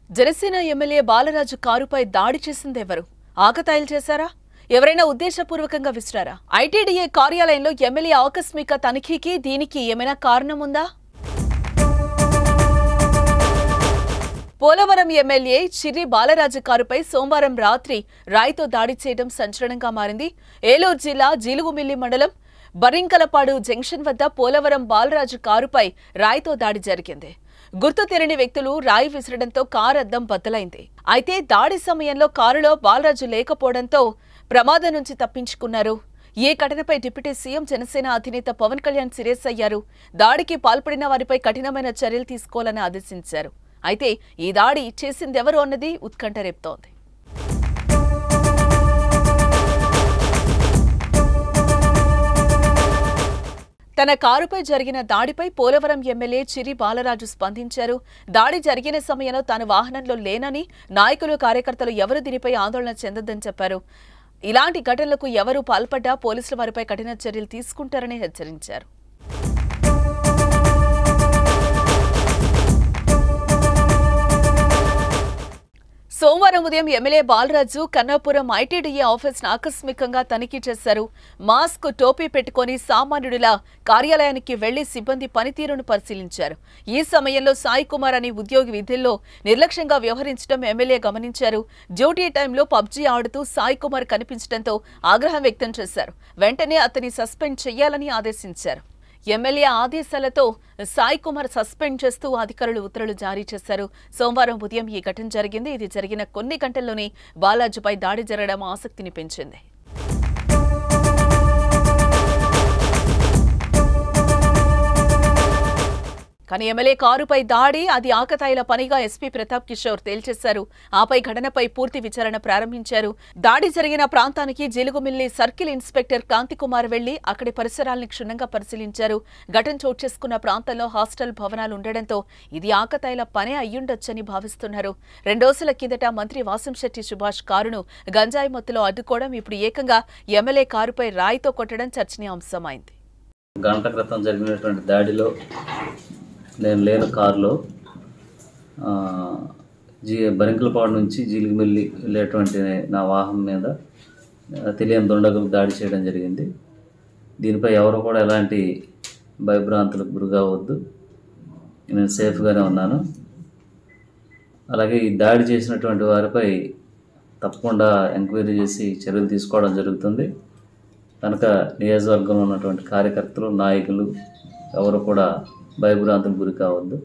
Janasena MLA Balaraju కారుపై దాడి చేసిందెవరు? ఆకతాయిలు చేశారా? ఎవరైనా ఉద్దేశపూర్వకంగా విసిరారా? ఐటీడీఏ కార్యాలయంలో ఎమ్మెల్యే ఆకస్మిక తనిఖీకి దీనికి ఏమైనా కారణం ఉందా? పోలవరం ఎమ్మెల్యే చిర్రి బాలరాజు కారుపై సోమవారం రాత్రి రాయితో దాడి చేయడం సంచలనంగా మారింది. ఏలూరు జిల్లా జీలుగుమిల్లి మండలం బరింకలపాడు జంక్షన్ వద్ద పోలవరం బాలరాజు కారుపై రాయితో దాడి జరిగింది. గుర్తు తెలియని వ్యక్తులు రాయి విసరడంతో కారు అద్దం బద్దలైంది. అయితే దాడి సమయంలో కారులో బాలరాజు లేకపోవడంతో ప్రమాదం నుంచి తప్పించుకున్నారు. ఈ ఘటనపై డిప్యూటీ సీఎం జనసేన అధినేత పవన్ కళ్యాణ్ సీరియస్ అయ్యారు. దాడికి పాల్పడిన వారిపై కఠినమైన చర్యలు తీసుకోవాలని ఆదేశించారు. అయితే ఈ దాడి చేసిందెవరు అన్నది ఉత్కంఠ రేపుతోంది. తన కారుపై జరిగిన దాడిపై పోలవరం ఎమ్మెల్యే చిర్రి బాలరాజు స్పందించారు. దాడి జరిగిన సమయంలో తాను వాహనంలో లేనని, నాయకులు కార్యకర్తలు ఎవరు దీనిపై ఆందోళన చెందొద్దని చెప్పారు. ఇలాంటి ఘటనలకు ఎవరు పాల్పడ్డా పోలీసులు వారిపై కఠిన చర్యలు తీసుకుంటారని హెచ్చరించారు. సోమవారం ఉదయం ఎమ్మెల్యే బాలరాజు కన్నాపురం ఐటీడీఏ ఆఫీస్ను ఆకస్మికంగా తనిఖీ చేశారు. మాస్క్, టోపీ పెట్టుకుని సామాన్యుడిలా కార్యాలయానికి వెళ్లి సిబ్బంది పనితీరును పరిశీలించారు. ఈ సమయంలో సాయి కుమార్ అనే ఉద్యోగి విధుల్లో నిర్లక్ష్యంగా వ్యవహరించడం ఎమ్మెల్యే గమనించారు. డ్యూటీ టైంలో పబ్జీ ఆడుతూ సాయి కుమార్ కనిపించడంతో ఆగ్రహం వ్యక్తం చేశారు. వెంటనే అతన్ని సస్పెండ్ చేయాలని ఆదేశించారు. ఎమ్మెల్యే ఆదేశాలతో సాయి కుమార్ సస్పెండ్ చేస్తూ అధికారులు ఉత్తర్వులు జారీ చేశారు. సోమవారం ఉదయం ఈ ఘటన జరిగింది. ఇది జరిగిన కొన్ని గంటల్లోనే బాలాజీపై దాడి జరగడం ఆసక్తిని పెంచింది. కానీ ఎమ్మెల్యే కారుపై దాడి అది ఆకతాయిల పనిగా ఎస్పీ ప్రతాప్ కిషోర్ తేల్చేశారు. ఆపై ఘటనపై పూర్తి విచారణ ప్రారంభించారు. దాడి జరిగిన ప్రాంతానికి జీలుగుమిల్లి సర్కిల్ ఇన్స్పెక్టర్ కాంతికుమార్ వెళ్లి అక్కడి పరిసరాలను క్షుణ్ణంగా పరిశీలించారు. ఘటన చోటు చేసుకున్న ప్రాంతంలో హాస్టల్ భవనాలు ఉండడంతో ఇది ఆకతాయిల పనే అయ్యుండొచ్చని భావిస్తున్నారు. 2 రోజుల కిందట మంత్రి వాసంశెట్టి సుభాష్ కారును గంజాయి మత్తులో అడ్డుకోవడం, ఇప్పుడు ఏకంగా ఎమ్మెల్యే కారుపై రాయితో కొట్టడం చర్చనీయాంశమైంది. గంట క్రితం జరిగినటువంటి దాడిలో నేను లేని కారులో బరింకలపాడు నుంచి జీలుగుమిల్లి వెళ్ళేటువంటి నా వాహనం మీద తెలియని దుండగులు దాడి చేయడం జరిగింది. దీనిపై ఎవరు కూడా ఎలాంటి భయభ్రాంతులకు గురి కావద్దు. నేను సేఫ్గానే ఉన్నాను. అలాగే ఈ దాడి చేసినటువంటి వారిపై తప్పకుండా ఎంక్వైరీ చేసి చర్యలు తీసుకోవడం జరుగుతుంది. కనుక నియోజకవర్గంలో ఉన్నటువంటి కార్యకర్తలు, నాయకులు ఎవరు కూడా భయభ్రాంతులకు గురి కావద్దు.